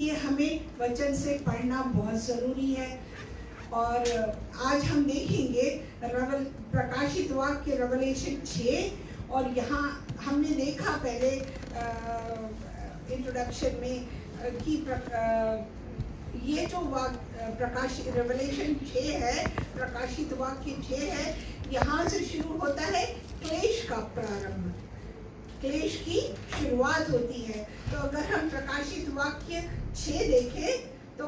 ये हमें वचन से पढ़ना बहुत ज़रूरी है। और आज हम देखेंगे प्रकाशित वाक्य रेवलेशन 6। और यहाँ हमने देखा पहले इंट्रोडक्शन में कि ये जो प्रकाशित रेवलेशन 6 है, प्रकाशित वाक्य 6 है, यहाँ से शुरू होता है क्लेश का प्रारंभ, क्लेश की शुरुआत होती है। तो अगर हम प्रकाशित वाक्य 6 देखें तो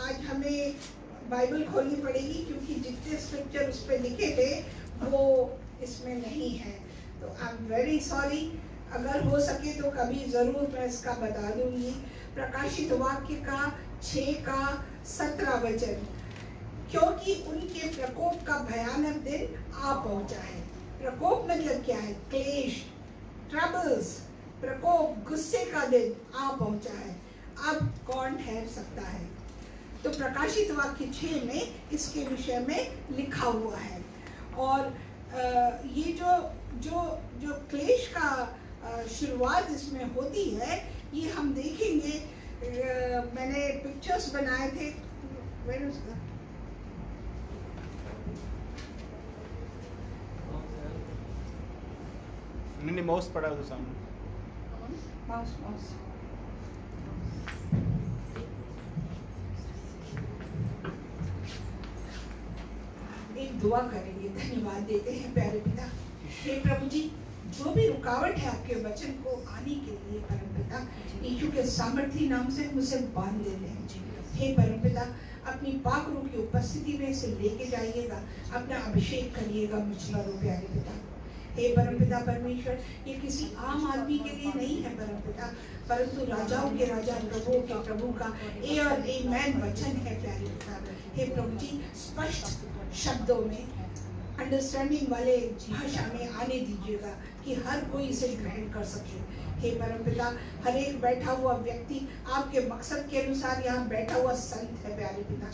आज हमें बाइबल खोलनी पड़ेगी, क्योंकि जितने स्क्रिप्चर उस पर लिखे थे वो इसमें नहीं है। तो आई एम वेरी सॉरी, अगर हो सके तो कभी ज़रूर मैं इसका बता दूंगी। प्रकाशित वाक्य का 6 का 17 वचन, क्योंकि उनके प्रकोप का भयानक दिन आ पहुंचा है। प्रकोप मतलब क्या है? क्लेश, ट्रबल्स, प्रकोप, गुस्से का दिन आ पहुंचा है। अब कौन ठहर सकता है? तो प्रकाशित वाक्य 6 में इसके विषय में लिखा हुआ है। और ये जो क्लेश का शुरुआत इसमें होती है, ये हम देखेंगे। मैंने पिक्चर्स बनाए थे, मैंने माउस पड़ा उस सामने। माउस एक दुआ करेंगे। धन्यवाद देते हैं प्यारे पिता। हे प्रभु जी, जो भी रुकावट है आपके वचन को आने के लिए, परम पिता यीशु के सामर्थी नाम से मुझे बांध देते हैं जी। हे परम पिता, अपनी पाक रूह की उपस्थिति में इसे लेके जाइएगा, अपना अभिषेक करिएगा मुझ पर प्यारे पिता। हे परम पिता परमेश्वर, ये किसी आम आदमी के लिए नहीं है परम पिता, परंतु राजाओं के राजा, प्रभुओं के प्रभु का ए और आमेन वचन है प्यारे पिता। हे प्रभु जी, स्पष्ट शब्दों में, अंडरस्टैंडिंग वाले भाषा में आने दीजिएगा कि हर कोई इसे ग्रहण कर सके। हे परम पिता, हर एक बैठा हुआ व्यक्ति आपके मकसद के अनुसार यहाँ बैठा हुआ संत है प्यारे पिता।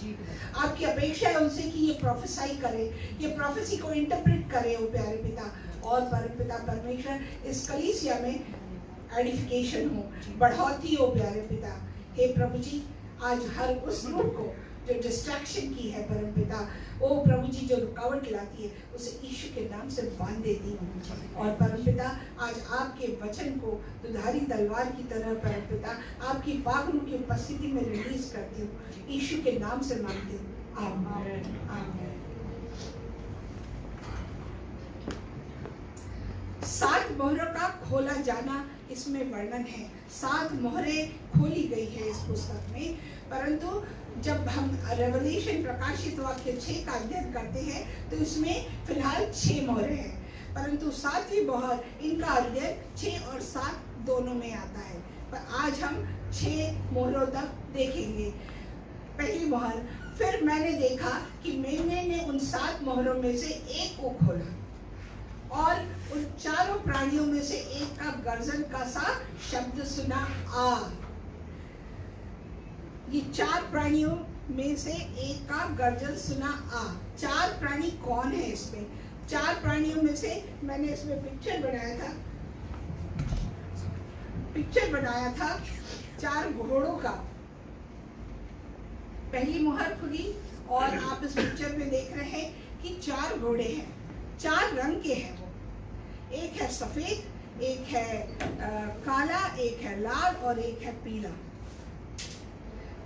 आपकी अपेक्षा है उनसे कि ये प्रोफेसाई करे, ये प्रोफेसी को इंटरप्रेट करे ओ प्यारे पिता। और परम पिता परमेश्वर, इस कलीसिया में एडिफिकेशन हो, बढ़ोतरी हो प्यारे पिता। हे प्रभु जी, आज हर उस रूप को जो डिस्ट्रैक्शन की है परम पिता, ओ प्रभु जी, जो रुकावट लाती है, उसे यीशु के नाम से बांध देती हूँ। और परम पिता, आज आपके वचन को दुधारी तलवार की तरह परम पिता आपकी पाक रूह की उपस्थिति में रिलीज करती हूँ, यीशु के नाम से मांगती हूँ। आमीन आमीन। 7 मोहरों का खोला जाना इसमें वर्णन है। 7 मोहरें खोली गई है इस पुस्तक में, परंतु जब हम रेवलेशन प्रकाशित वाक्य 6 का अध्ययन करते हैं तो इसमें फिलहाल 6 मोहरें हैं, परंतु 7वीं मोहर, इनका अध्ययन 6 और 7 दोनों में आता है। पर आज हम 6 मोहरों तक देखेंगे। पहली मोहर, फिर मैंने देखा कि मेमने ने उन 7 मोहरों में से एक को खोला, और उन चारों प्राणियों में से एक का गर्जन का सा शब्द सुना आ। ये 4 प्राणियों में से एक का गर्जन सुना आ। 4 प्राणी कौन है इसमें? 4 प्राणियों में से मैंने इसमें पिक्चर बनाया था 4 घोड़ों का। पहली मुहर खुली और आप इस पिक्चर में देख रहे हैं कि 4 घोड़े हैं, 4 रंग के हैं वो। एक है सफेद, एक है काला, एक है लाल और एक है पीला।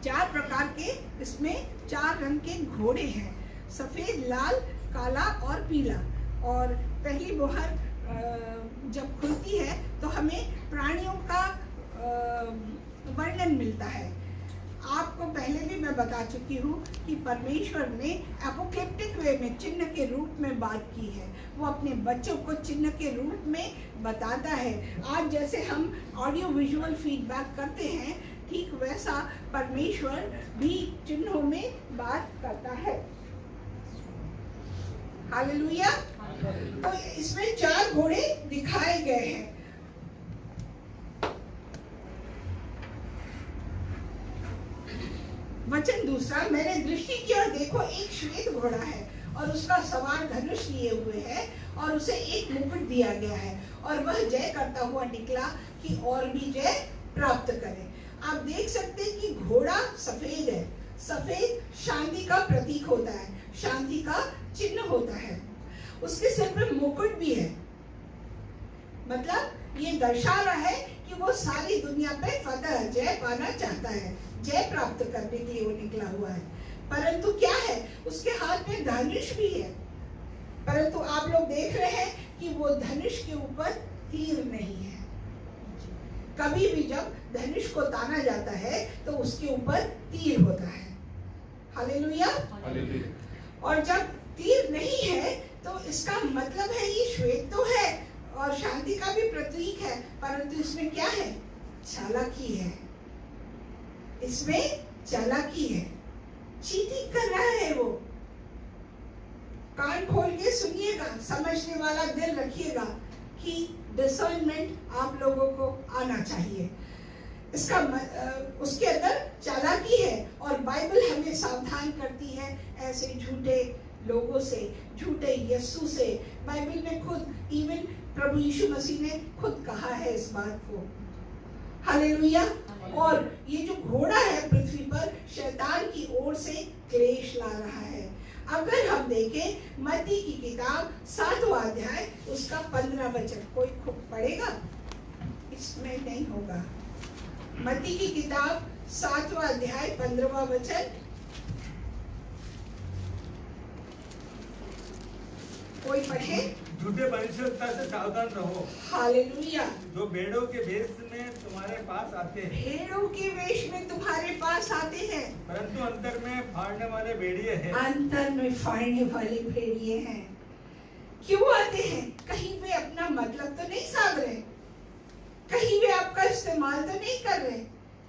4 प्रकार के इसमें 4 रंग के घोड़े हैं, सफेद, लाल, काला और पीला। और पहली मोहर जब खुलती है तो हमें प्राणियों का वर्णन मिलता है। आपको पहले भी मैं बता चुकी हूँ कि परमेश्वर ने एपोकैलिप्टिक वे में चिन्ह के रूप में बात की है। वो अपने बच्चों को चिन्ह के रूप में बताता है। आज जैसे हम ऑडियो विजुअल फीडबैक करते हैं, ठीक वैसा परमेश्वर भी चिन्हों में बात करता है। हालेलुया। तो इसमें 4 घोड़े दिखाए गए हैं। वचन दूसरा, मैंने दृष्टि की और देखो एक श्वेत घोड़ा है और उसका सवार धनुष लिए हुए है और उसे एक मुकुट दिया गया है और वह जय करता हुआ निकला कि और भी जय प्राप्त करे। आप देख सकते हैं कि घोड़ा सफेद है। सफेद शांति का प्रतीक होता है, शांति का चिन्ह होता है। उसके सिर पे मुकुट भी है, मतलब ये दर्शा रहा है कि वो सारी दुनिया पे फतह, जय पाना चाहता है, जय प्राप्त करने के लिए वो निकला हुआ है। परंतु क्या है, उसके हाथ में धनुष भी है, परंतु आप लोग देख रहे हैं कि वो धनुष के ऊपर तीर नहीं है। कभी भी जब धनुष को ताना जाता है तो उसके ऊपर तीर होता है। हालेलुया। और जब तीर नहीं है तो इसका मतलब है ये श्वेत तो है और शांति का भी प्रतीक है, परंतु इसमें क्या है, चालाकी है। इसमें चालाकी है, चीटिंग कर रहा है वो। कान खोल के सुनिएगा, समझने वाला दिल रखिएगा कि डिसर्नमेंट आप लोगों को आना चाहिए। इसका उसके अंदर चालाकी है और बाइबल हमें सावधान करती है ऐसे झूठे लोगों से, झूठे यीशु से। बाइबल में खुद इवन प्रभु यीशु मसीह ने खुद कहा है इस बात को। हालेलुया। और ये जो घोड़ा है पृथ्वी पर शैतान की ओर से क्लेश ला रहा है। अगर हम देखें मत्ती की किताब 7वां अध्याय उसका 15 वचन, कोई पढ़ेगा? इसमें नहीं होगा। मत्ती की किताब 7वां अध्याय 15वां वचन, कोई पढ़े? झूठे भविष्यवक्ता से सावधान रहो। हालेलुया। जो भेड़ों के वेश में तुम्हारे पास आते हैं, भेड़ों के वेश में तुम्हारे पास आते हैं, परंतु अंतर में फाड़ने वाले भेड़िए हैं। अंतर में फाड़ने वाले भेड़िए हैं। क्यों आते हैं? कहीं वे अपना मतलब तो नहीं साध रहे, कहीं वे आपका इस्तेमाल तो नहीं कर रहे।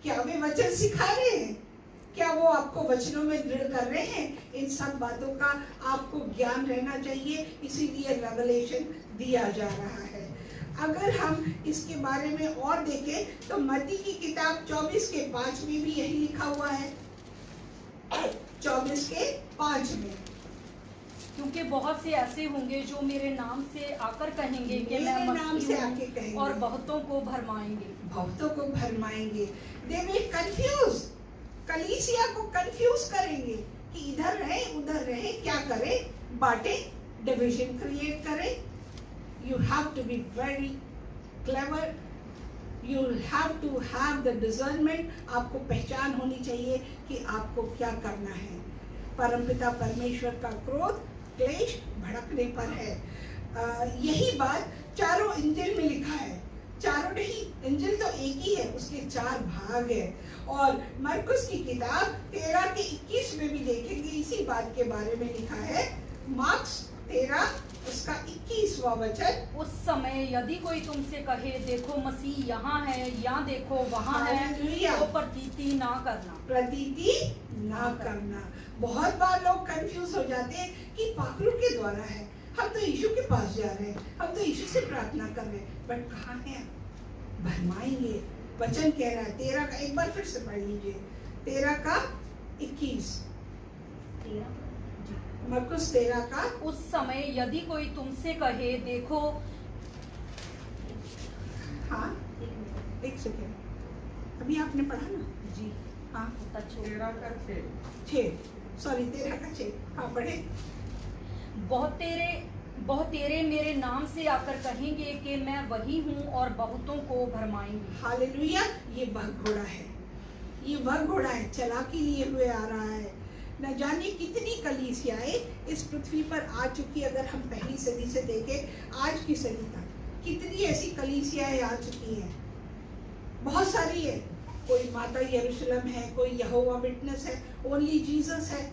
क्या वे वचन सिखा रहे हैं? क्या वो आपको वचनों में दृढ़ कर रहे हैं? इन सब बातों का आपको ज्ञान रहना चाहिए, इसीलिए रेवलेशन दिया जा रहा है। अगर हम इसके बारे में और देखें तो मत्ती की किताब 24 के 5 में भी यही लिखा हुआ है। 24 के 5 में, क्योंकि बहुत से ऐसे होंगे जो मेरे नाम से आकर कहेंगे कि मैं नाम से आके कहेंगे और बहुतों को भरमाएंगे। बहुतों को भरमाएंगे। दे विल कंफ्यूज, कलीसिया को कंफ्यूज करेंगे कि इधर रहे उधर रहे, क्या करे, बांटे, डिवीजन क्रिएट करे। You have to be very clever, you have to have the discernment. आपको पहचान होनी चाहिए कि आपको क्या करना है। परमपिता परमेश्वर का क्रोध क्लेश भड़कने पर है। यही बात चारों इंजिल में लिखा है। चारों नहीं, इंजिल तो एक ही है, उसके 4 भाग है। और मरकुस की किताब 13 के 21 में भी देखेंगे इसी बात के बारे में लिखा है। मार्क्स 13 उसका 21वां वचन, उस समय यदि कोई तुमसे कहे देखो मसीह यहाँ है या देखो वहाँ है, तो प्रतीति ना करना। प्रतीति ना करना। बहुत बार लोग कंफ्यूज हो जाते हैं कि पाखरू के द्वारा है, हम तो यीशु के पास जा रहे हैं, हम तो यीशु से प्रार्थना कर रहे हैं, बट कहाँ है? भरमाएंगे। वचन कह रहा है 13 का, एक बार फिर से पढ़ लीजिए, 13 का 21, मरकुस 13 का। उस समय यदि कोई तुमसे कहे देखो, हाँ एक सेकेंड, अभी आपने पढ़ा ना जी हाँ 13 का 6, सॉरी 13 का 6, हाँ पढ़े। बहुत तेरे मेरे नाम से आकर कहेंगे कि मैं वही हूँ और बहुतों को भरमाएंगे। हालेलुया। ये वह घोड़ा है, ये वह घोड़ा है, चालाकी लिए हुए आ रहा है। न जाने कितनी कलीसियाएं इस पृथ्वी पर आ चुकी। अगर हम पहली सदी से देखें आज की सदी तक कितनी ऐसी कलीसियाएं आ चुकी हैं, बहुत सारी है। कोई माता यरूशलेम है, कोई यहोवा विटनेस है, ओनली जीसस है,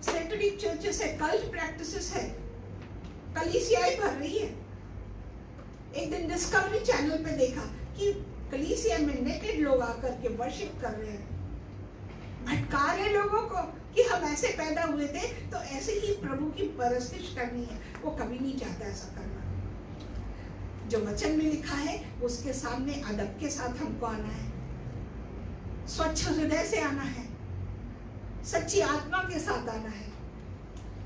सैटेनिक चर्चेस है, कल्ट प्रैक्टिसेस है, कलीसियाएं भर रही है। एक दिन डिस्कवरी चैनल पे देखा कि कलीसिया में नेकेड लोग आकर के वर्शिप कर रहे हैं, भटका रहे लोगों को कि हम ऐसे पैदा हुए थे तो ऐसे ही प्रभु की परस्तिश करनी है। वो कभी नहीं चाहता ऐसा करना। जो वचन में लिखा है उसके सामने अदब के साथ हमको आना है, स्वच्छ हृदय से आना है, सच्ची आत्मा के साथ आना है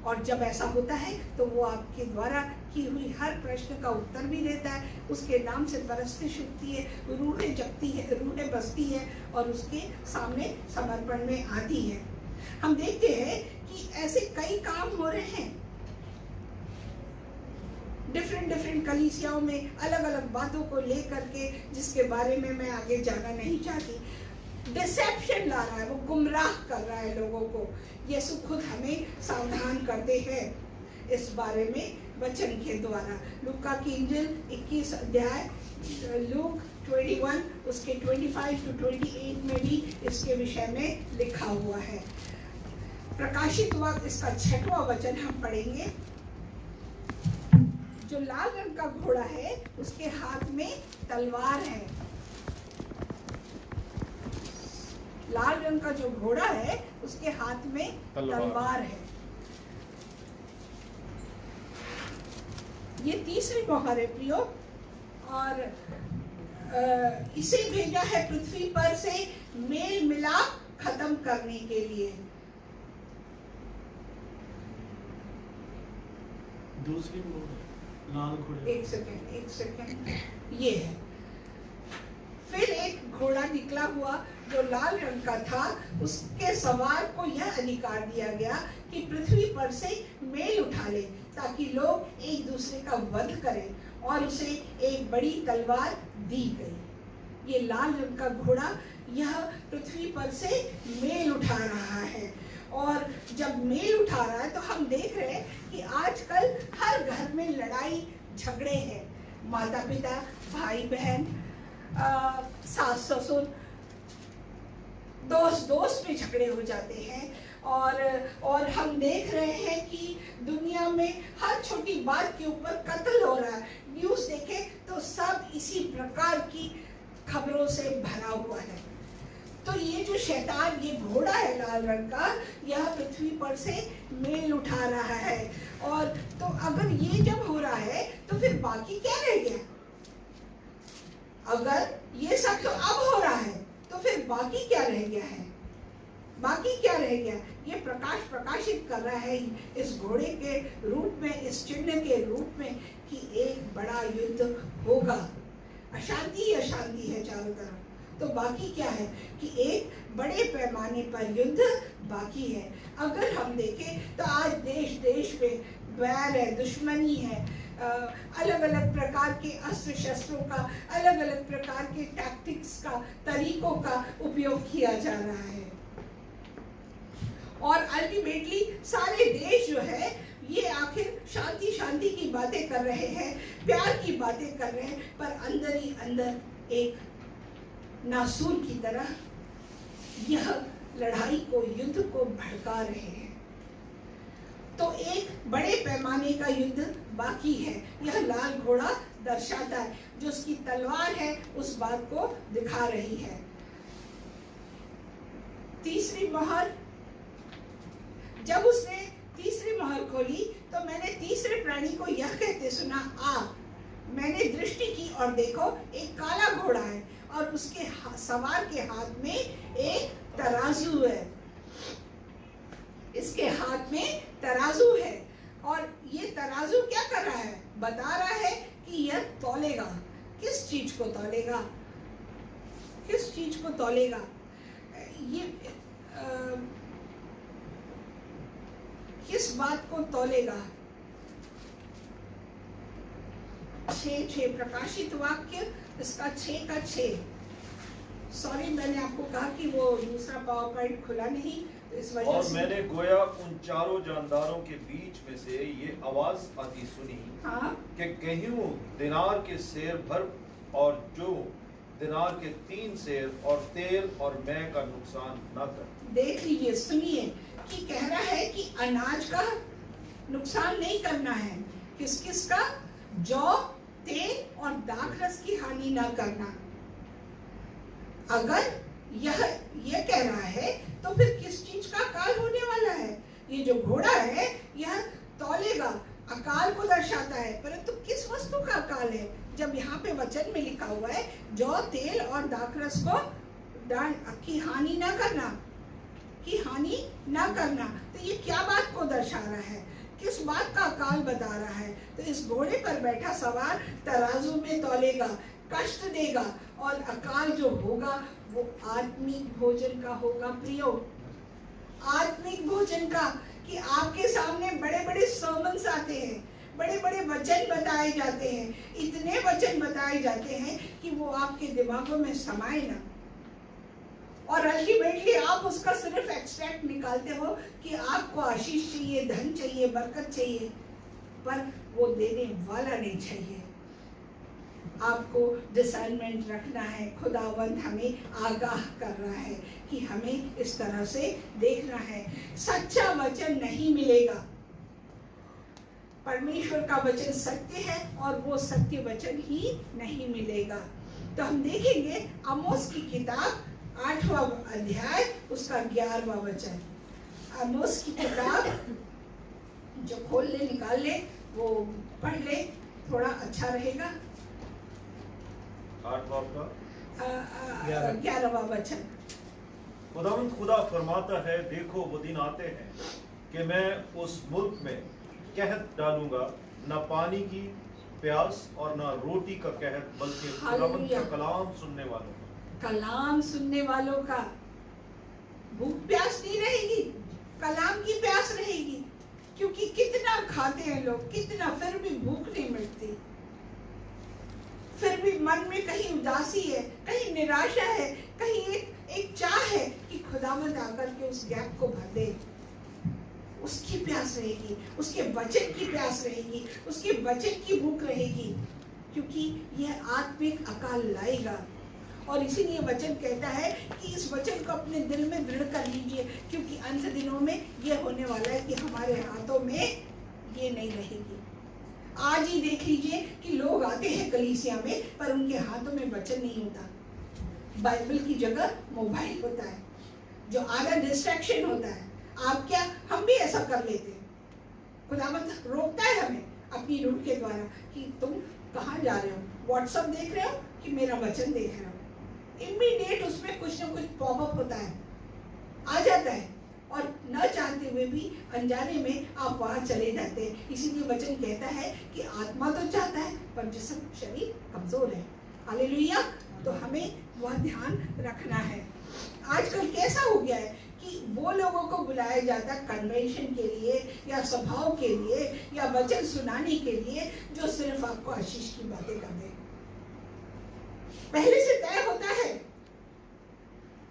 और जब ऐसा होता है तो वो आपके द्वारा की हुई हर प्रश्न का उत्तर भी देता है। उसके नाम से परस्तिश उठती है, रूहें जगती है, रूहें बसती है और उसके सामने समर्पण में आती है। हम देखते हैं कि ऐसे कई काम हो रहे हैं डिफरेंट कलीसियाओं में, अलग अलग बातों को लेकर के, जिसके बारे में मैं आगे जाना नहीं चाहती। डिसेप्शन ला रहा है, वो गुमराह कर रहा है लोगों को। यीशु खुद हमें सावधान करते हैं इस बारे में वचन के द्वारा। लूका की इंजिल 21 अध्याय, लूक 21 उसके 25 to 28 में भी इसके विषय में लिखा हुआ है। प्रकाशित वाक्य इसका 6वां वचन हम पढ़ेंगे। जो लाल रंग का घोड़ा है उसके हाथ में तलवार है। लाल रंग का जो घोड़ा है उसके हाथ में तलवार है। ये तीसरी मोहर है प्रियो, और इसे भेजा है पृथ्वी पर से मेल मिलाप खत्म करने के लिए। दूसरी लाल घोड़े, एक सेकंड, ये है। फिर एक घोड़ा निकला हुआ जो लाल रंग का था, उसके सवार को यह अधिकार दिया गया कि पृथ्वी पर से मेल उठा ले, ताकि लोग एक दूसरे का वध करें, और उसे एक बड़ी तलवार दी गई। ये लाल रंग का घोड़ा यह पृथ्वी पर से मेल उठा रहा है, और जब मेल उठा रहा है तो हम देख रहे हैं कि आजकल हर घर में लड़ाई झगड़े हैं। माता पिता, भाई बहन, सास ससुर, दोस्त में झगड़े हो जाते हैं, और हम देख रहे हैं कि दुनिया में हर छोटी बात के ऊपर कत्ल हो रहा है। न्यूज़ देखें तो सब इसी प्रकार की खबरों से भरा हुआ है। तो ये जो शैतान, ये घोड़ा है लाल रंग का, यह पृथ्वी पर से मेल उठा रहा है। और तो अगर ये जब हो रहा है तो फिर बाकी क्या रह गया? अगर ये सब तो अब हो रहा है तो फिर बाकी क्या रह गया है? बाकी क्या रह गया? ये प्रकाशित कर रहा है इस घोड़े के रूप में, इस चिन्ह के रूप में, कि एक बड़ा युद्ध होगा। अशांति है चारों तरफ। तो बाकी क्या है कि एक बड़े पैमाने पर युद्ध बाकी है। अगर हम देखें तो आज देश में वैर है, दुश्मनी है, अलग अलग प्रकार के अस्त्र शस्त्रों का, अलग अलग प्रकार के टैक्टिक्स का, तरीकों का उपयोग किया जा रहा है। और अल्टीमेटली सारे देश जो है ये आखिर शांति की बातें कर रहे हैं, प्यार की बातें कर रहे हैं, पर अंदर ही अंदर एक नासूर की तरह यह लड़ाई को, युद्ध को भड़का रहे हैं। तो एक बड़े पैमाने का युद्ध बाकी है। यह लाल घोड़ा दर्शाता है, जो उसकी तलवार है उस बात को दिखा रही है। तीसरी मोहर, जब उसने तीसरी मोहर खोली तो मैंने तीसरे प्राणी को यह कहते सुना, आ। मैंने दृष्टि की और देखो एक काला घोड़ा है, और उसके सवार के हाथ में एक तराजू है। इसके हाथ में तराजू है, और ये तराजू क्या कर रहा है? बता रहा है कि यह तौलेगा। किस चीज को तौलेगा? किस चीज को तौलेगा? ये किस बात को तौलेगा? 6 प्रकाशित वाक्य, इसका 6 का 6। सॉरी, मैंने आपको कहा कि वो दूसरा पावर पॉइंट खुला नहीं, तो इस वजह और से। मैंने गोया उन चारों जानदारों के बीच में से ये आवाज आती सुनी, हाँ? कि कहीं दिनार के सेर भर, और जो दिनार के 3 सेर, और तेल और मैं का नुकसान न कर। देख लीजिए, सुनिए कि कह रहा है कि अनाज का नुकसान नहीं करना है। किस किस का? जौ, तेल और दाखरस की हानि ना करना। अगर यह कह रहा है तो फिर किस चीज का अकाल होने वाला है? ये जो घोड़ा है यह तौलेगा, अकाल को दर्शाता है, परंतु किस वस्तु का अकाल है? जब यहाँ पे वचन में लिखा हुआ है जौ, तेल और दाखरस को की हानि ना करना, कि हानि न करना। तो ये क्या बात को दर्शा रहा है, किस बात का अकाल बता रहा है? तो इस घोड़े पर बैठा सवार तराजू में तौलेगा, कष्ट देगा, और अकाल जो होगा वो आत्मिक भोजन का होगा। प्रियो, आत्मिक भोजन का, कि आपके सामने बड़े बड़े सर्मन्स आते हैं, बड़े बड़े वचन बताए जाते हैं, इतने वचन बताए जाते हैं कि वो आपके दिमागों में समाये ना, और अल्टीमेटली आप उसका सिर्फ एक्सट्रैक्ट निकालते हो कि आपको आशीष चाहिए, धन चाहिए, बरकत चाहिए, पर वो देने वाला नहीं चाहिए। आपको डिसर्नमेंट रखना है। खुदावंद हमें आगाह कर रहा है कि हमें इस तरह से देखना है। सच्चा वचन नहीं मिलेगा। परमेश्वर का वचन सत्य है और वो सत्य वचन ही नहीं मिलेगा। तो हम देखेंगे आमोस की किताब 8वां अध्याय उसका 11वां वचन। आमोस की किताब जो खोल ले, निकाल ले, वो पढ़ ले, थोड़ा अच्छा रहेगा। 8वां का 11वां वचन। खुदावंद खुदा फरमाता है, देखो वो दिन आते हैं कि मैं उस मुल्क में कहत डालूंगा, न पानी की प्यास और न रोटी का कहत, बल्कि खुदावंद का कलाम सुनने वालों का। कलाम सुनने वालों का भूख प्यास नहीं रहेगी, कलाम की प्यास रहेगी। क्योंकि कितना खाते हैं लोग, कितना, फिर भी भूख नहीं मिटती, फिर भी मन में कहीं उदासी है, कहीं निराशा है, कहीं एक चाह है कि खुदावंद आकर के उस गैप को भर दे। उसकी प्यास रहेगी, उसके वचन की प्यास रहेगी, उसके वचन की भूख रहेगी, क्योंकि यह आत्मिक अकाल लाएगा। और इसीलिए वचन कहता है कि इस वचन को अपने दिल में दृढ़ कर लीजिए, क्योंकि अंत दिनों में यह होने वाला है कि हमारे हाथों में ये नहीं रहेगी। आज ही देख लीजिए कि लोग आते हैं कलीसिया में, पर उनके हाथों में वचन नहीं होता। बाइबल की जगह मोबाइल होता है, जो आधा डिस्ट्रैक्शन होता है। आप क्या, हम भी ऐसा कर लेते हैं। खुदावंद रोकता है हमें अपनी रूह के द्वारा कि तुम कहाँ जा रहे हो, व्हाट्सएप देख रहे हो कि मेरा वचन देख रहे हो। इमीडिएट उसमें कुछ ना कुछ पॉपअप होता है, आ जाता है, और न चाहते हुए भी अनजाने में आप वहां चले जाते हैं। इसीलिए वचन कहता है कि आत्मा तो चाहता है पर जिस्म, शरीर कमजोर है। हालेलुया। तो हमें वह ध्यान रखना है। आजकल कैसा हो गया है कि वो लोगों को बुलाया जाता है कन्वेंशन के लिए या सभाओं के लिए या वचन सुनाने के लिए, जो सिर्फ आपको आशीष की बातें कर दे। पहले से तय होता है,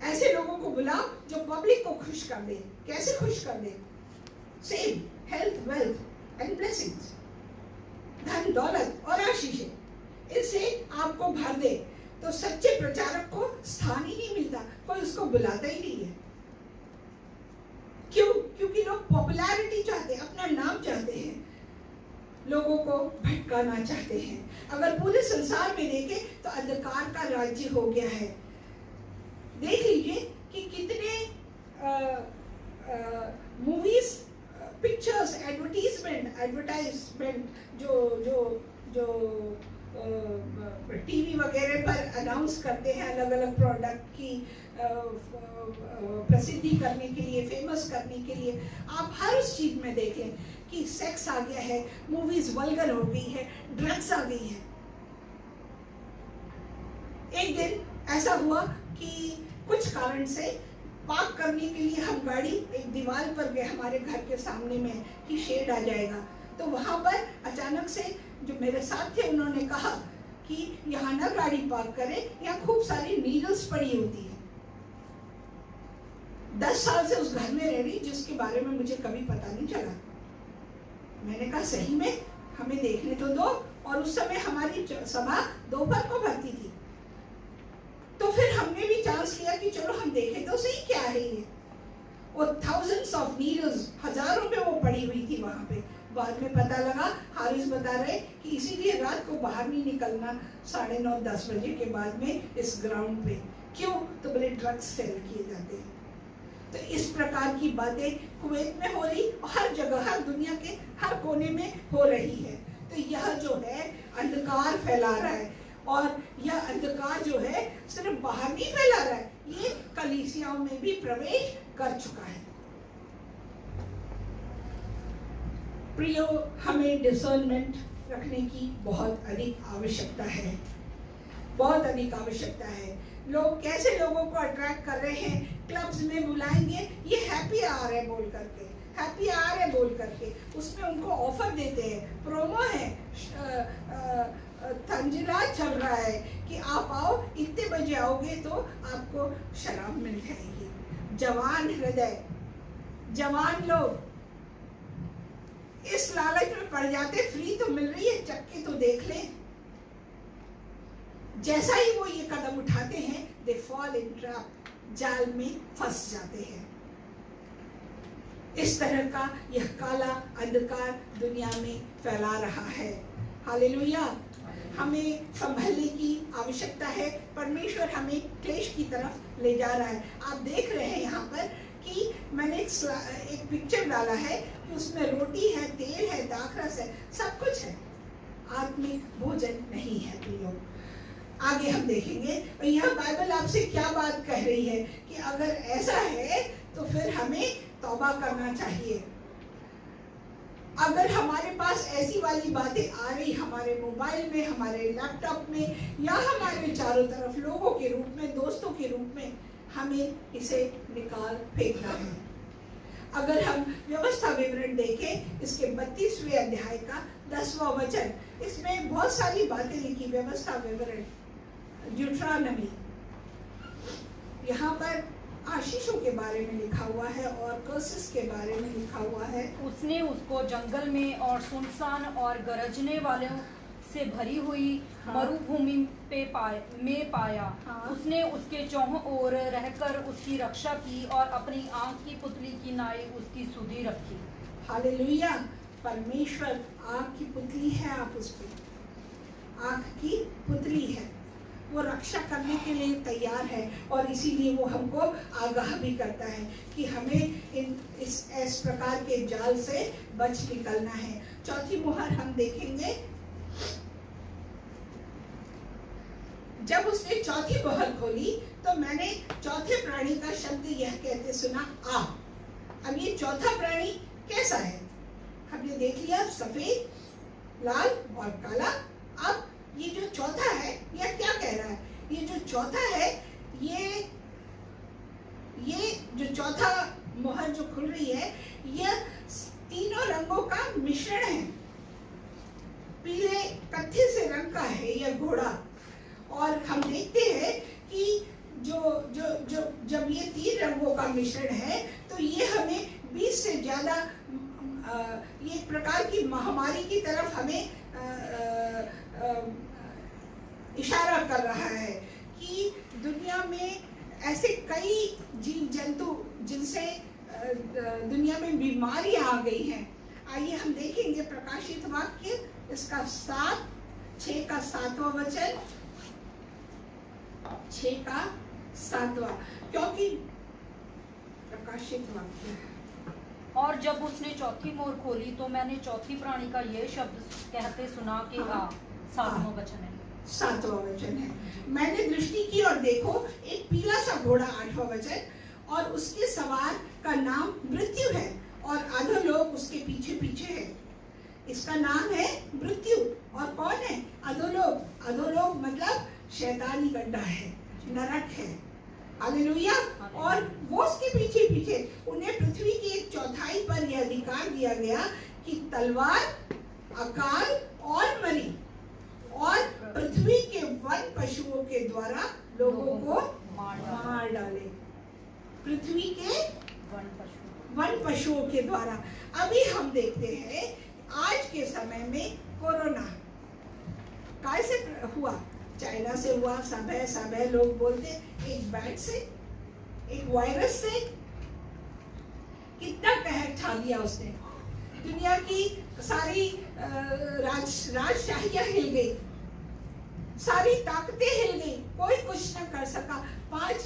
ऐसे लोगों को बुलाओ जो पब्लिक को खुश कर दे। कैसे खुश कर दे? Same health, wealth and blessings, धन, दौलत और आशीषें, इससे आपको भर दे। तो सच्चे प्रचारक को स्थान ही नहीं मिलता, कोई उसको बुलाता ही नहीं है। क्यों? क्योंकि लोग पॉपुलैरिटी चाहते हैं, अपना नाम चाहते हैं, लोगों को भटकाना चाहते हैं। अगर पूरे संसार में देखें तो अंधकार का राज्य हो गया है। देख लीजिए कि कितने मूवीज, पिक्चर्स, एडवर्टाइजमेंट जो टीवी वगैरह पर अनाउंस करते हैं, अलग अलग प्रोडक्ट की प्रसिद्धि करने के लिए, फेमस करने के लिए। आप हर उस चीज में देखें कि सेक्स आ गया है, मूवीज वल्गर हो गई है, ड्रग्स आ गई है। एक दिन ऐसा हुआ कि कुछ कारण से पार्क करने के लिए हम गाड़ी एक दीवार पर गए, हमारे घर के सामने में कि शेड आ जाएगा। तो वहां पर अचानक से जो मेरे साथ थे उन्होंने कहा कि यहाँ ना गाड़ी पार्क करें, यहाँ खूब सारी नीडल्स पड़ी होती है। 10 साल से उस घर में रह रही, जिसके बारे में मुझे कभी पता नहीं चला। मैंने कहा सही में हमें देखने तो दो। और उस समय हमारी सभा दोपहर को भरती थी, तो फिर हमने भी चांस लिया कि चलो हम देखें तो सही क्या है ये। और थाउजेंड्स ऑफ नीडल्स, हजारों में वो पड़ी हुई थी वहां पे। बाद में पता लगा, हारिस बता रहे कि इसीलिए रात को बाहर नहीं निकलना 9:30-10 बजे के बाद में इस ग्राउंड पे। क्यों? तो बोले ड्रग्स सेल किए जाते हैं। तो इस प्रकार की बातें कुवैत में हो रही, हर जगह, हर दुनिया के हर कोने में हो रही है। तो यह जो है अंधकार फैला रहा है, और यह अंधकार जो है सिर्फ बाहर नहीं फैला रहा है, ये कलीसियाओं में भी प्रवेश कर चुका है। प्रियो, हमें डिसर्नमेंट रखने की बहुत अधिक आवश्यकता है, बहुत अधिक आवश्यकता है। लोग कैसे लोगों को अट्रैक्ट कर रहे हैं, क्लब्स में बुलाएंगे, ये हैप्पी आवर है बोल करके, हैप्पी आवर है बोल करके उसमें उनको ऑफर देते हैं, प्रोमो है, तंजिलात चल रहा है कि आप आओ, इतने बजे आओगे तो आपको शराब मिल जाएगी। जवान हृदय, जवान लोग इस लालच में पड़ जाते, फ्री तो मिल रही है, चक्के तो देख लें। जैसा ही वो ये कदम उठाते हैं, दे फॉल इन ट्रैप, जाल में फंस जाते हैं। इस तरह का यह काला अंधकार दुनिया में फैला रहा है। हालेलुया। हमें संभलने की आवश्यकता है। परमेश्वर हमें क्लेश की तरफ ले जा रहा है। आप देख रहे हैं यहाँ पर कि मैंने एक पिक्चर डाला है कि उसमें रोटी है, तेल है, दाखरस है, सब कुछ है, आत्मिक भोजन नहीं है प्रियो। आगे हम देखेंगे और यहाँ बाइबल आपसे क्या बात कह रही है कि अगर ऐसा है तो फिर हमें तौबा करना चाहिए। अगर हमारे पास ऐसी वाली बातें आ रही हमारे मोबाइल में, हमारे लैपटॉप में या हमारे चारों तरफ लोगों के रूप में, दोस्तों के रूप में, हमें इसे निकाल फेंकना है। अगर हम व्यवस्था विवरण देखें, इसके 32वें अध्याय का 10वां वचन, इसमें बहुत सारी बातें लिखी। व्यवस्था विवरण ड्यूट्रॉनमी, यहाँ पर आशीषों के बारे में लिखा हुआ है और कर्सेस के बारे में लिखा हुआ है। उसने उसको जंगल में और सुनसान और गरजने वालों से भरी हुई मरुभूमि में पाया। उसने उसके चौहों ओर रहकर उसकी रक्षा की और अपनी आँख की पुतली की नाई उसकी सुधि रखी। हालेलुया। परमेश्वर आँख की पुतली है, आप उस पे आँख की पुतली है, वो रक्षा करने के लिए तैयार है और इसीलिए वो हमको आगाह भी करता है कि हमें इस प्रकार के जाल से बच निकलना है। चौथी मुहर हम देखेंगे। जब उसने चौथी मुहर खोली तो मैंने चौथे प्राणी का शब्द यह कहते सुना, आ। अब ये चौथा प्राणी कैसा है हमने देख लिया, सफेद, लाल और काला। अब ये जो चौथा है यह क्या कह रहा है? ये जो चौथा है, ये जो चौथा मुहर जो खुल रही है, यह तीनों रंगों का मिश्रण है। पीले कत्थे से रंग का है यह घोड़ा। और हम देखते हैं कि जब ये तीन रंगों का मिश्रण है तो ये हमें 20 से ज्यादा ये एक प्रकार की महामारी की तरफ हमें इशारा कर रहा है कि दुनिया में ऐसे कई जीव जंतु जिनसे दुनिया में बीमारियां आ गई हैं। आइए हम देखेंगे प्रकाशित वाक्य, इसका 6 का 7वां वचन, 6 का 7वां, क्योंकि प्रकाशित वाक्य है। और जब उसने चौथी मोहर खोली तो मैंने चौथी प्राणी का यह शब्द कहते सुना कि आ। 7वां वचन है, 7वां वचन है। मैंने दृष्टि की और देखो एक पीला सा घोड़ा, 8वां वचन, और उसके सवार का नाम मृत्यु है और अधोलोक उसके पीछे पीछे है। इसका नाम है मृत्यु। और कौन है? अधोलोक। अधोलोक मतलब शैतानी गड्ढा है, नरक है। हालेलुया। और वो उसके पीछे पीछे, उन्हें पृथ्वी की 1/4 पर यह अधिकार दिया गया कि तलवार, अकाल और मरी और पृथ्वी के वन पशुओं के द्वारा लोगों को मार डाले। पृथ्वी के वन पशुओं के द्वारा। अभी हम देखते हैं आज के समय में कोरोना कैसे हुआ, चाइना से हुआ। सब है लोग बोलते, एक बैट से, एक वायरस से कितना कहर छा दिया उसने। दुनिया की सारी राजशाहियां हिल गई, सारी ताकतें हिल गई, कोई कुछ न कर सका। 5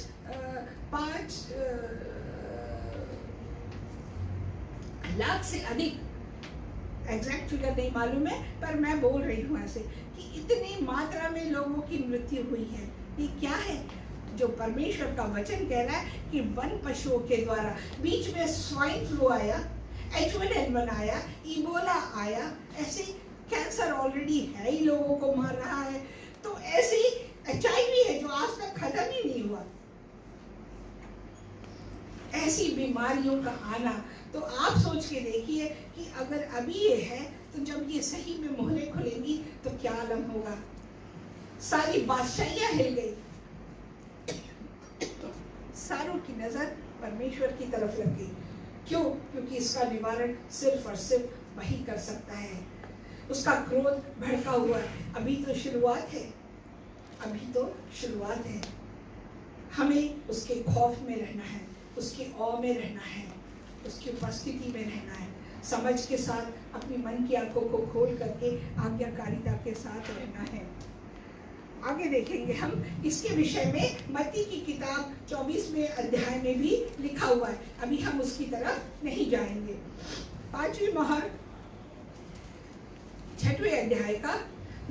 लाख से अधिक, एग्जैक्ट फिगर नहीं मालूम है, पर मैं बोल रही हूँ ऐसे कि इतनी मात्रा में लोगों की मृत्यु हुई है। ये क्या है? जो परमेश्वर का वचन कह रहा है कि वन पशुओं के द्वारा। बीच में स्वाइन फ्लू आया, H1N1 आया, इबोला आया, ऐसे कैंसर ऑलरेडी है ही, लोगों को मार रहा है, तो ऐसे ही HIV है जो आज तक खत्म ही नहीं हुआ। ऐसी बीमारियों का आना, तो आप सोच के देखिए कि अगर अभी ये है तो जब ये सही में मोहरें खुलेंगी तो क्या आलम होगा। सारी बादशाहियां हिल गई, सारों की नजर परमेश्वर की तरफ लग गई। क्यों? क्योंकि इसका निवारण सिर्फ और सिर्फ वही कर सकता है। उसका क्रोध भड़का हुआ है। अभी तो शुरुआत है, अभी तो शुरुआत है। हमें उसके खौफ में रहना है, उसके औ में रहना है, उसकी उपस्थिति में रहना है, समझ के साथ अपनी मन की आंखों को खोल करके आज्ञाकारिता के साथ रहना है। आगे देखेंगे हम इसके विषय में। मत्ती की किताब 24वें अध्याय में भी लिखा हुआ है, अभी हम उसकी तरफ नहीं जाएंगे। 5वीं मोहर 6वें अध्याय का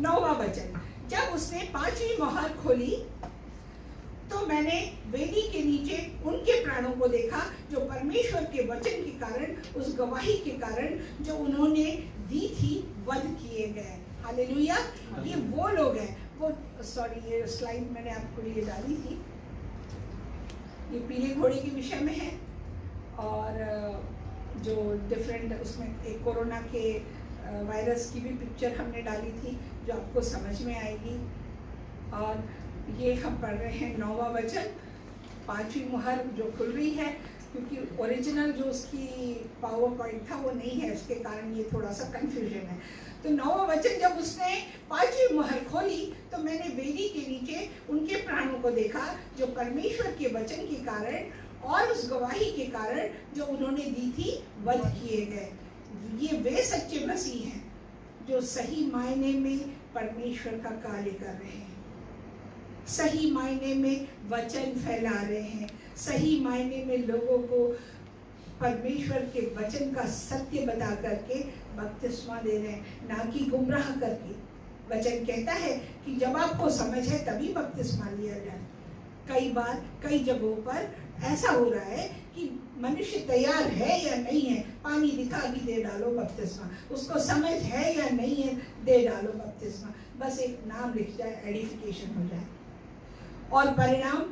9वां वचन। जब उसने 5वीं मोहर खोली तो मैंने वेदी के नीचे उनके प्राणों को देखा जो परमेश्वर के वचन के कारण, उस गवाही के कारण जो उन्होंने दी थी, वध किए गए। हालेलुया। ये वो लोग हैं, वो सॉरी ये स्लाइड मैंने आपको लिए डाली थी, ये पीले घोड़े के विषय में है, और जो डिफरेंट उसमें एक कोरोना के वायरस की भी पिक्चर हमने डाली थी जो आपको समझ में आएगी। और ये हम पढ़ रहे हैं 9वां वचन, 5वीं मोहर जो खुल रही है, क्योंकि ओरिजिनल जो उसकी पावर पॉइंट था वो नहीं है, उसके कारण ये थोड़ा सा कंफ्यूजन है। तो 9वां वचन, जब उसने 5वीं मोहर खोली तो मैंने वेदी के नीचे उनके प्राणों को देखा जो परमेश्वर के वचन के कारण और उस गवाही के कारण जो उन्होंने दी थी, वध किए गए। ये वे सच्चे मसीह हैं जो सही मायने में परमेश्वर का कार्य कर रहे हैं, सही मायने में वचन फैला रहे हैं, सही मायने में लोगों को परमेश्वर के वचन का सत्य बता करके बपतिस्मा दे रहे हैं, ना कि गुमराह करके। वचन कहता है कि जब आपको समझ है तभी बपतिस्मा लिया जाए। कई बार कई जगहों पर ऐसा हो रहा है कि मनुष्य तैयार है या नहीं है, पानी दिखा भी दे डालो बपतिस्मा, उसको समझ है या नहीं है दे डालो बपतिस्मा, बस एक नाम लिख जाए, एडिफिकेशन हो जाए, और परिणाम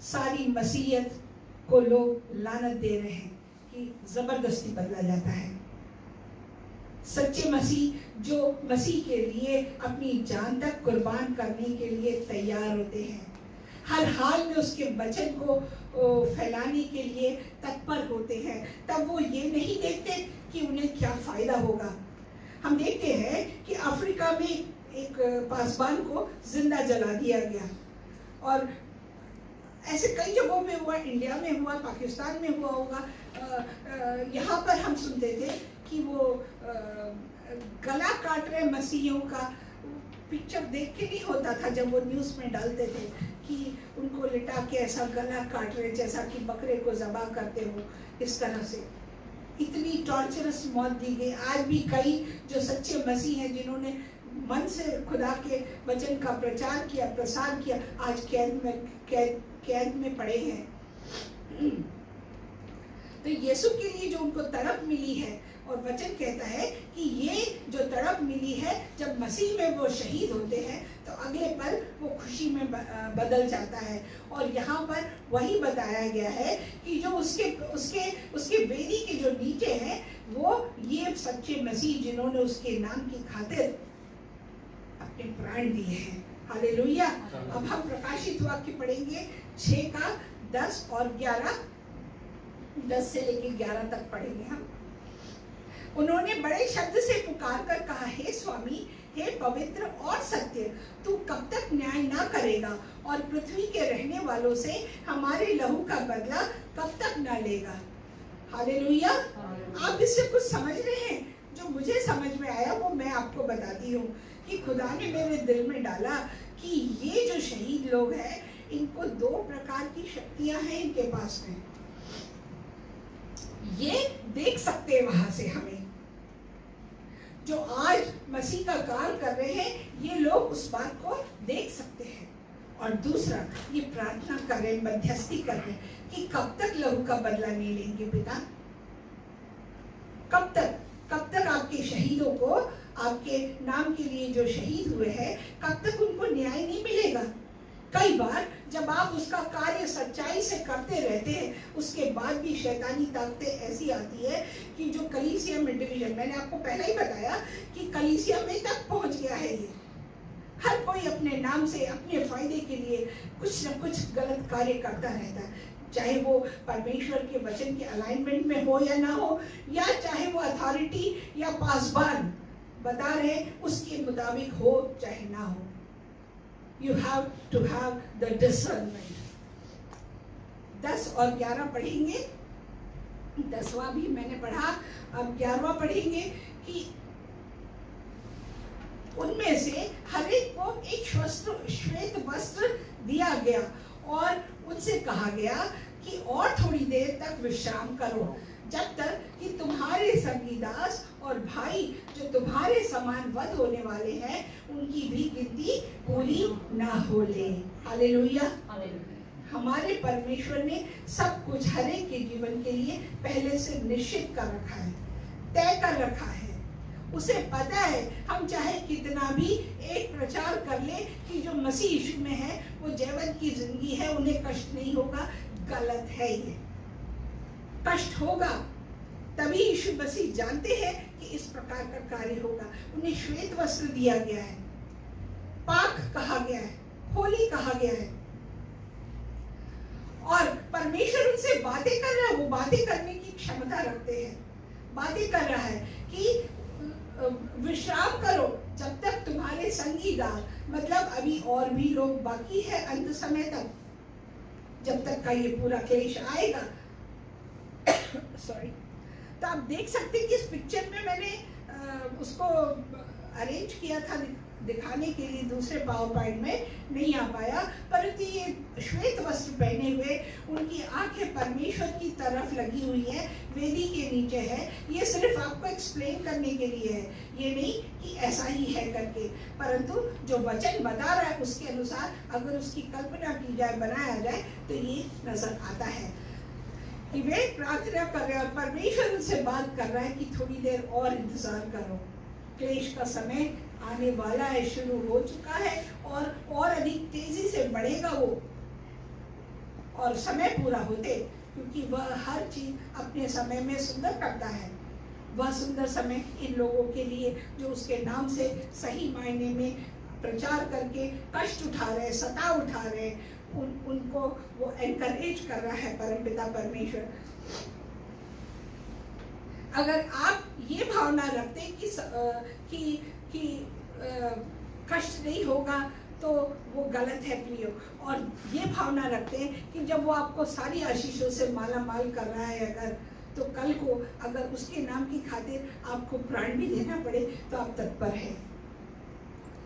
सारी मसीहत को लोग लानत दे रहे हैं कि जबरदस्ती बदला जाता है। सच्चे मसीह जो मसीह के लिए अपनी जान तक कुर्बान करने के लिए तैयार होते हैं, हर हाल में उसके वचन को फैलाने के लिए तत्पर होते हैं, तब वो ये नहीं देखते कि उन्हें क्या फायदा होगा। हम देखते हैं कि अफ्रीका में एक पासबान को जिंदा जला दिया गया, और ऐसे कई जगहों में हुआ, इंडिया में हुआ, पाकिस्तान में हुआ होगा। यहाँ पर हम सुनते थे कि वो गला काट रहे मसीहियों का पिक्चर देख के नहीं होता था, जब वो न्यूज़ में डालते थे कि उनको लिटा के ऐसा गला काट रहे जैसा कि बकरे को ज़बा करते हो, इस तरह से इतनी टॉर्चरस मौत दी गई। आज भी कई जो सच्चे मसीह हैं जिन्होंने मन से खुदा के वचन का प्रचार किया, प्रसार किया, आज कैद में पड़े हैं। तो यीशु के लिए जो उनको तड़प मिली है, और वचन कहता है कि ये जो तड़प मिली है, जब मसीह में वो शहीद होते हैं तो अगले पल वो खुशी में बदल जाता है। और यहाँ पर वही बताया गया है कि जो उसके वेदी के जो नीचे हैं, वो ये सच्चे मसीह जिन्होंने उसके नाम की खातिर अपने प्राण दिए हैं। हालेलुया। अब हम प्रकाशित वाक्य पढ़ेंगे 6 का 10 और 11, 10 से लेकर 11 तक पढ़ेंगे हम। उन्होंने बड़े शब्द से पुकार कर कहा, हे स्वामी, हे पवित्र और सत्य, तू कब तक न्याय ना करेगा और पृथ्वी के रहने वालों से हमारे लहू का बदला कब तक ना लेगा। हालेलुया। आप इससे कुछ समझ रहे हैं? जो मुझे समझ में आया वो मैं आपको बताती हूँ कि खुदा ने मेरे दिल में डाला कि ये जो शहीद लोग हैं, इनको 2 प्रकार की शक्तियां हैं इनके पास में। ये देख सकते हैं वहां से हमें, जो आज मसीह का काम कर रहे हैं, ये लोग उस बात को देख सकते हैं। और दूसरा, ये प्रार्थना कर रहे, मध्यस्थी कर रहे कि कब तक लहू का बदला नहीं लेंगे पिता, कब आपके नाम के लिए जो शहीद हुए हैं, कब तक उनको न्याय नहीं मिलेगा? कई बार जब आप उसका कार्य सच्चाई से करते रहते हैं, उसके बाद भी शैतानी ताकतें ऐसी आती है कि जो कलीसिया में डिवीजन, मैंने आपको पहले ही बताया कि कलीसिया में तक पहुंच गया है। ये हर कोई अपने नाम से अपने फायदे के लिए कुछ न कुछ गलत कार्य करता रहता है, चाहे वो परमेश्वर के वचन के अलाइनमेंट में हो या ना हो, या चाहे वो अथॉरिटी या पासबान बता रहे उसके मुताबिक हो चाहे ना हो। You have to have the discernment। 10 और 11 पढ़ेंगे, 10वां भी मैंने पढ़ा, अब 11वां पढ़ेंगे कि उनमें से हर एक को एक श्वेत वस्त्र दिया गया और उनसे कहा गया कि और थोड़ी देर तक विश्राम करो, जब तक कि तुम्हारे संगी दास और भाई जो तुम्हारे समान वध होने वाले हैं उनकी भी गिनती पूरी ना हो ले। हालेलुया। हमारे परमेश्वर ने सब कुछ हर एक के जीवन के लिए पहले से निश्चित कर रखा है, तय कर रखा है। उसे पता है हम चाहे कितना भी एक प्रचार कर ले कि जो मसीह यीशु में है वो जीवन की जिंदगी है, उन्हें कष्ट नहीं होगा। गलत है, ये कष्ट होगा। तभी यीशु मसीह जानते हैं कि इस प्रकार का कार्य होगा। उन्हें श्वेत वस्त्र दिया गया है, पाक कहा गया है, होली कहा गया है, और परमेश्वर उनसे बातें कर रहा है। वो बातें करने की क्षमता रखते हैं। बातें कर रहा है कि विश्राम करो जब तक तुम्हारे संगी दास, मतलब अभी और भी लोग बाकी है अंत समय तक, जब तक का ये पूरा क्लेश आएगा। सॉरी। तो आप देख सकते हैं कि इस पिक्चर में मैंने उसको अरेंज किया था दिखाने के लिए, दूसरे पावर पॉइंट में नहीं आ पाया, परंतु ये श्वेत वस्त्र पहने हुए, उनकी आंखें परमेश्वर की तरफ लगी हुई है, वेदी के नीचे है। ये सिर्फ आपको एक्सप्लेन करने के लिए है, ये नहीं कि ऐसा ही है करके, परंतु जो वचन बता रहा है उसके अनुसार अगर उसकी कल्पना की जाए, बनाया जाए, तो ये नजर आता है कि वे प्रार्थना कर रहे हैं और परमेश्वर उनसे बात कर रहा है कि थोड़ी देर और इंतजार करो, क्लेश का समय आने वाला है, शुरू हो चुका है और अधिक तेजी से बढ़ेगा वो, और समय पूरा होते, क्योंकि वह हर चीज अपने समय में सुंदर करता है। वह सुंदर समय इन लोगों के लिए जो उसके नाम से सही मायने में प्रचार करके कष्ट उठा रहे, सता उठा रहे, उनको वो एनकरेज कर रहा है परमपिता परमेश्वर। अगर आप ये भावना रखते कि कष्ट नहीं होगा तो वो गलत है प्रियो, और ये भावना रखते हैं कि जब वो आपको सारी आशीषों से माला माल कर रहा है अगर, तो कल को अगर उसके नाम की खातिर आपको प्राण भी देना पड़े तो आप तत्पर है।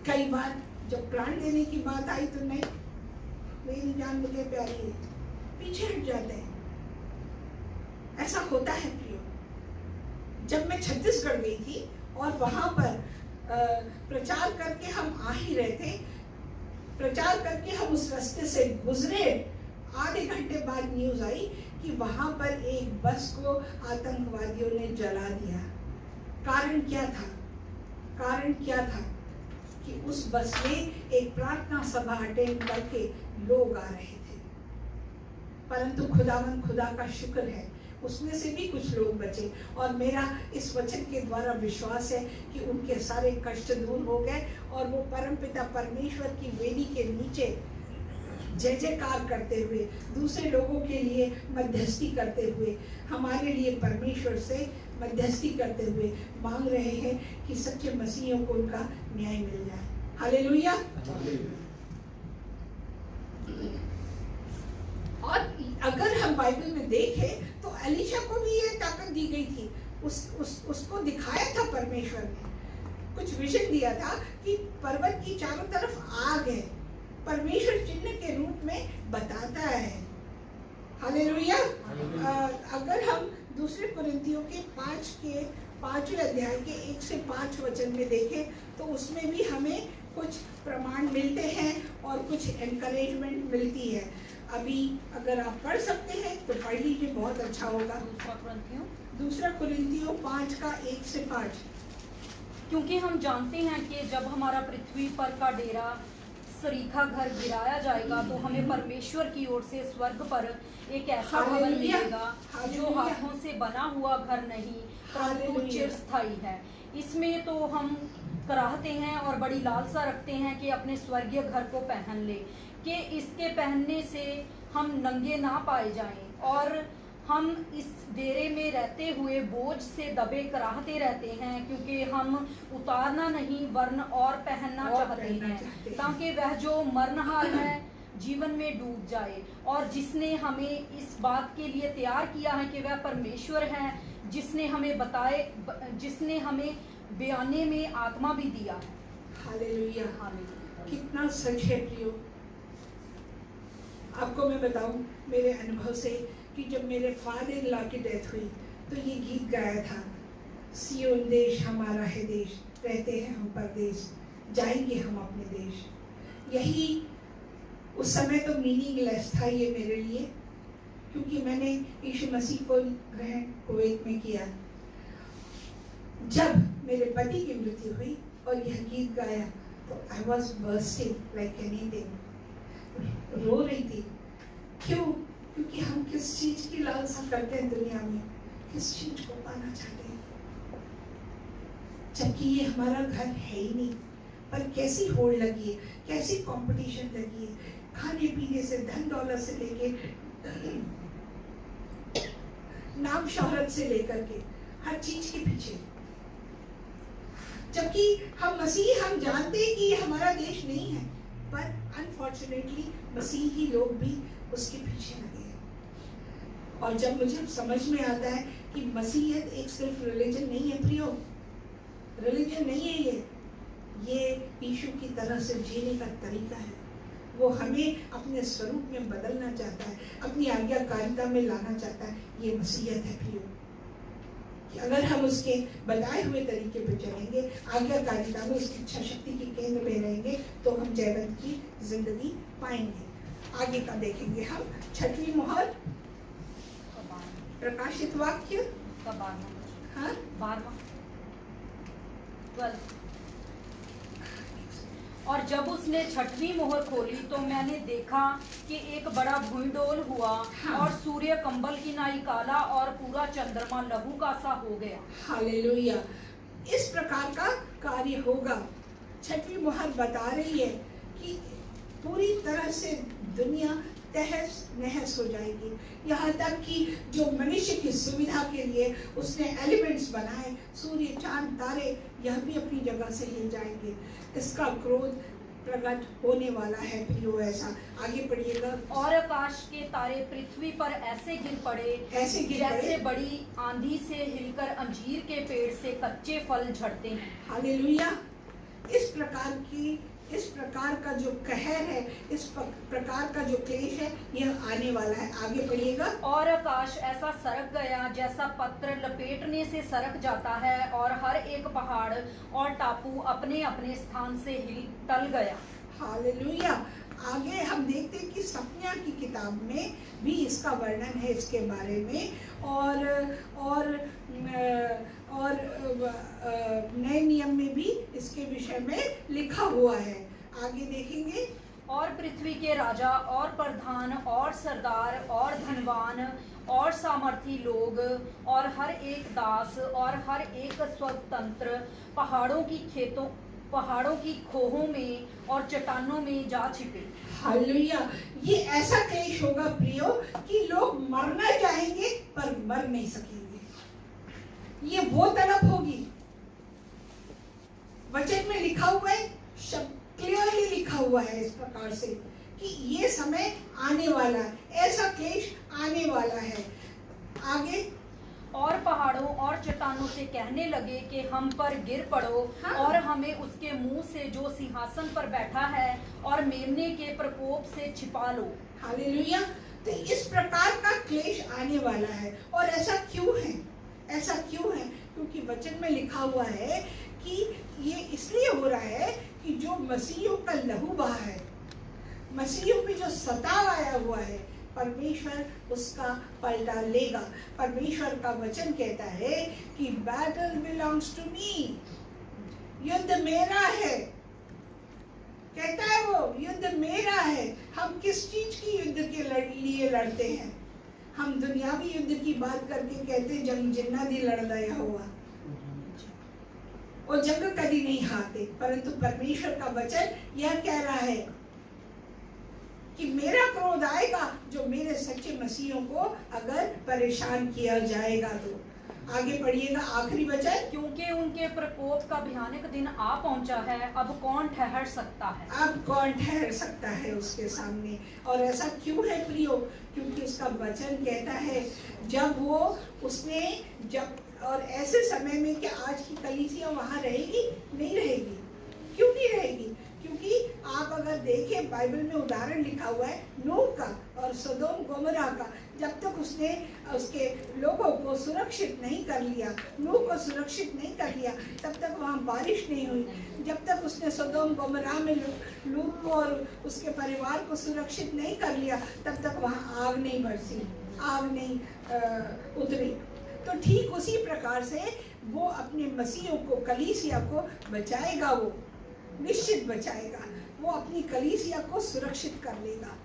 कई बार जब प्राण देने की बात आई तो नहीं, मेरी जान मुझे प्यारी है, पीछे हट जाते हैं। ऐसा होता है प्रियो। जब मैं छत्तीसगढ़ गई थी और वहां पर प्रचार करके हम आ ही रहे थे, प्रचार करके हम उस रास्ते से गुजरे, आधे घंटे बाद न्यूज आई कि वहां पर एक बस को आतंकवादियों ने जला दिया। कारण क्या था? कारण क्या था कि उस बस में एक प्रार्थना सभा अटेंड करके लोग आ रहे थे, परंतु खुदा का शुक्र है उसमें से भी कुछ लोग बचे, और मेरा इस वचन के द्वारा विश्वास है कि उनके सारे कष्ट दूर हो गए और वो परमपिता परमेश्वर की वेदी के नीचे जय जयकार करते हुए, दूसरे लोगों के लिए मध्यस्थी करते हुए, हमारे लिए परमेश्वर से मध्यस्थी करते हुए मांग रहे हैं कि सच्चे मसीहियों को उनका न्याय मिल जाए। हालेलुया। और अगर हम बाइबल में देखें तो एलीशा को भी ये ताकत दी गई थी, उसको दिखाया था परमेश्वर ने, कुछ विजन दिया था कि पर्वत की चारों तरफ आग है, परमेश्वर चिन्ह के रूप में बताता है। हालेलुया। अगर हम दूसरे कुरिन्थियों के 5वें अध्याय के 1 से 5 वचन में देखें तो उसमें भी हमें कुछ प्रमाण मिलते हैं और कुछ एनकरेजमेंट मिलती है। अभी अगर आप पढ़ सकते हैं तो पढ़ लीजिए, बहुत अच्छा होगा। दूसरा कुरिन्थियों 5 का 1 से 5। क्योंकि हम जानते हैं कि जब हमारा पृथ्वी पर का डेरा सरीखा घर गिराया जाएगा तो हमें परमेश्वर की ओर से स्वर्ग पर एक ऐसा भवन हालेलुया, मिलेगा जो हालेलुया। हाथों से बना हुआ घर नहीं परंतु हालेलुया। चिरस्थायी है। इसमें तो हम कराहते हैं और बड़ी लालसा रखते हैं कि अपने स्वर्गीय घर को पहन ले, कि इसके पहनने से हम नंगे ना पाए जाएं और हम इस डेरे में रहते हुए बोझ से दबे कराहते रहते हैं, क्योंकि हम उतारना नहीं वरन और पहनना और चाहते पहनना हैं, चाहते हैं। ताकि वह जो मरनहार है जीवन में डूब जाए। और जिसने हमें इस बात के लिए तैयार किया है कि वह परमेश्वर है, जिसने हमें बयाने में आत्मा भी दिया है। हालेलुया। हालेलुया। कितना सच है प्रियो। आपको मैं बताऊं मेरे अनुभव से कि जब मेरे फादर इन लॉ की डेथ हुई तो ये गीत गाया था, सियोन देश हमारा है देश, रहते हैं हम परदेश, जाएंगे हम अपने देश। यही उस समय तो मीनिंगलेस था ये मेरे लिए, क्योंकि मैंने यीशु मसीह को ग्रहण कुवैत में किया। जब मेरे पति की मृत्यु हुई और यह गीत गाया तो I was bursting like anything, रो रही थी। क्यों? क्योंकि हम किस चीज की लालसा करते हैं दुनिया में, किस चीज को पाना चाहते हैं, जबकि ये हमारा घर है ही नहीं। पर कैसी होड़ लगी है, कैसी कंपटीशन लगी है, खाने पीने से, धन दौलत से लेके, नाम शोहरत से लेकर के हर चीज के पीछे। जबकि हम जानते हैं कि ये हमारा देश नहीं है, पर अनफॉर्चुनेटली मसीही लोग भी उसके पीछे लगे हैं। और जब मुझे समझ में आता है कि मसीहत एक सिर्फ रिलीजन नहीं है प्रियो, रिलीजन नहीं है ये यीशु की तरह से जीने का तरीका है। वो हमें अपने स्वरूप में बदलना चाहता है, अपनी आज्ञाकारिता में लाना चाहता है। ये मसीहत है प्रियो, कि अगर हम उसके बताए हुए तरीके पर चलेंगे, आज्ञाकारिता में, उसकी इच्छा शक्ति के केंद्र में रहेंगे, तो हम जयवंत की जिंदगी पाएंगे। आगे का देखेंगे हम। छठवीं मोहर, प्रकाशित वाक्य, हाँ 12। और जब उसने छठवीं मोहर खोली तो मैंने देखा कि एक बड़ा भूइंडोल हुआ, हाँ। और सूर्य कंबल की नाई काला और पूरा चंद्रमा लहू का सा हो गया। हालेलुया। इस प्रकार का कार्य होगा। छठवीं मोहर बता रही है कि पूरी तरह से दुनिया तहस नहस हो जाएगी। यहाँ तक कि जो मनुष्य की सुविधा के लिए उसने एलिमेंट्स बनाए, सूर्य, चांद, तारे, यह भी अपनी जगह से हिल जाएंगे। इसका क्रोध प्रकट होने वाला है प्रियो। ऐसा आगे पढ़िएगा। और आकाश के तारे पृथ्वी पर ऐसे गिर पड़े, ऐसे गिर पड़े, जैसे बड़ी आंधी से हिलकर अंजीर के पेड़ से कच्चे फल झड़ते हैं। हालेलुया। इस प्रकार का जो कहर है, इस प्रकार का जो क्लेश है, यह आने वाला है। आगे पढ़िएगा। और आकाश ऐसा सरक गया जैसा पत्र लपेटने से सरक जाता है, और हर एक पहाड़ और टापू अपने अपने स्थान से हिल टल गया। हालेलुया। आगे हम देखते हैं कि सपनिया की किताब में भी इसका वर्णन है इसके बारे में, और नए नियम में भी इसके विषय में लिखा हुआ है। आगे देखेंगे। और पृथ्वी के राजा और प्रधान और सरदार और धनवान और सामर्थी लोग और हर एक दास और हर एक स्वतंत्र पहाड़ों की खोहों में और चट्टानों में जा छिपे। हालेलुया। ये ऐसा क्लेश होगा प्रियो कि लोग मरना चाहेंगे पर मर नहीं सकेंगे। ये वो तड़प होगी। वचन में लिखा हुआ है, शब्द क्लियरली लिखा हुआ है इस प्रकार से कि ये समय आने वाला है, ऐसा क्लेश आने वाला है। आगे। और पहाड़ों और चट्टानों से कहने लगे कि हम पर गिर पड़ो, हाँ। और हमें उसके मुंह से जो सिंहासन पर बैठा है और मेमने के प्रकोप से छिपा लो। हालेलुया। तो इस प्रकार का क्लेश आने वाला है। और ऐसा क्यों है? ऐसा क्यों है? क्योंकि वचन में लिखा हुआ है कि ये इसलिए हो रहा है कि जो मसीहियों का लहू बहा है, मसीहियों पे जो सताव आया हुआ है, परमेश्वर उसका पलटा लेगा। परमेश्वर का वचन कहता है कि बैटल बिलोंग्स टू मी। युद्ध मेरा है, कहता है वो युद्ध मेरा है। हम किस चीज की युद्ध के लिए लड़ते हैं? हम दुनियावी युद्ध की बात करके कहते जंग जिन्ना दी लड़ाया हुआ, वो जंग कभी नहीं हारते, परंतु परमेश्वर का वचन यह कह रहा है कि मेरा क्रोध आएगा जो मेरे सच्चे मसीहों को अगर परेशान किया जाएगा तो। आगे पढ़िएगा, आखिरी वचन। क्योंकि उनके प्रकोप का भयानक दिन आ पहुंचा है, अब कौन ठहर सकता है? अब कौन ठहर सकता है उसके सामने? और ऐसा क्यों है प्रियो? क्योंकि उसका वचन कहता है जब और ऐसे समय में कि आज की कलीसिया वहां रहेगी? नहीं रहेगी। क्यों नहीं रहेगी? क्योंकि आप अगर देखें बाइबल में उदाहरण लिखा हुआ है नूह का और सदोम गोमरा का। जब तक उसने उसके लोगों को सुरक्षित नहीं कर लिया, नूह को सुरक्षित नहीं कर लिया, तब तक वहाँ बारिश नहीं हुई। जब तक उसने सदोम गोमरा में लूत को और उसके परिवार को सुरक्षित नहीं कर लिया, तब तक वहाँ आग नहीं बरसी, आग नहीं उतरी। तो ठीक उसी प्रकार से वो अपने मसीहों को, कलीसिया को बचाएगा, वो निश्चित बचाएगा, वो अपनी कलीसिया को सुरक्षित कर लेगा।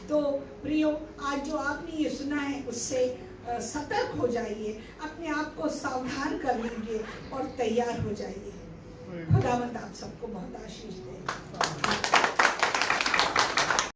तो प्रियो, आज जो आपने ये सुना है उससे सतर्क हो जाइए, अपने आप को सावधान कर लीजिए और तैयार हो जाइए। खुदावंद आप सबको बहुत आशीष दे।